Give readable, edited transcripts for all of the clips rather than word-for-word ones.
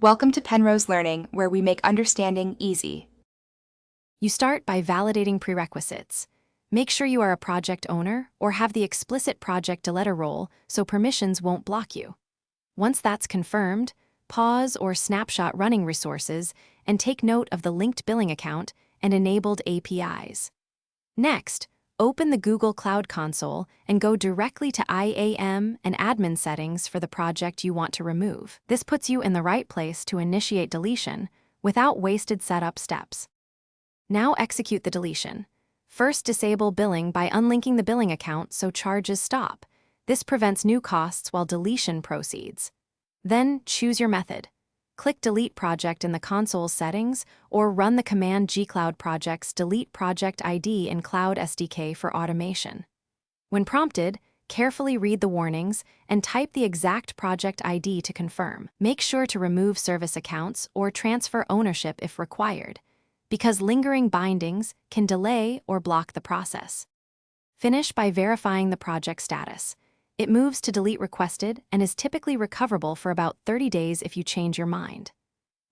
Welcome to Penrose Learning, where we make understanding easy. You start by validating prerequisites. Make sure you are a project owner or have the explicit project deleter role so permissions won't block you. Once that's confirmed, pause or snapshot running resources and take note of the linked billing account and enabled APIs. Next, open the Google Cloud Console and go directly to IAM and admin settings for the project you want to remove. This puts you in the right place to initiate deletion without wasted setup steps. Now execute the deletion. First, disable billing by unlinking the billing account so charges stop. This prevents new costs while deletion proceeds. Then, choose your method. Click Delete Project in the console settings or run the command gcloud project's delete project ID in Cloud SDK for automation. When prompted, carefully read the warnings and type the exact project ID to confirm. Make sure to remove service accounts or transfer ownership if required, because lingering bindings can delay or block the process. Finish by verifying the project status. It moves to delete requested and is typically recoverable for about 30 days if you change your mind.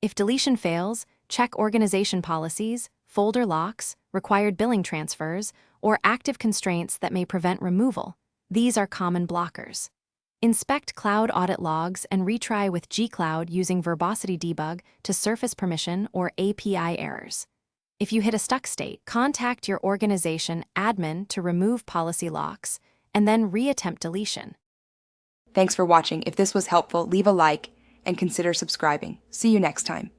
If deletion fails, check organization policies, folder locks, required billing transfers, or active constraints that may prevent removal. These are common blockers. Inspect cloud audit logs and retry with gcloud using verbosity debug to surface permission or API errors. If you hit a stuck state, contact your organization admin to remove policy locks and then reattempt deletion. Thanks for watching. If this was helpful, leave a like and consider subscribing. See you next time.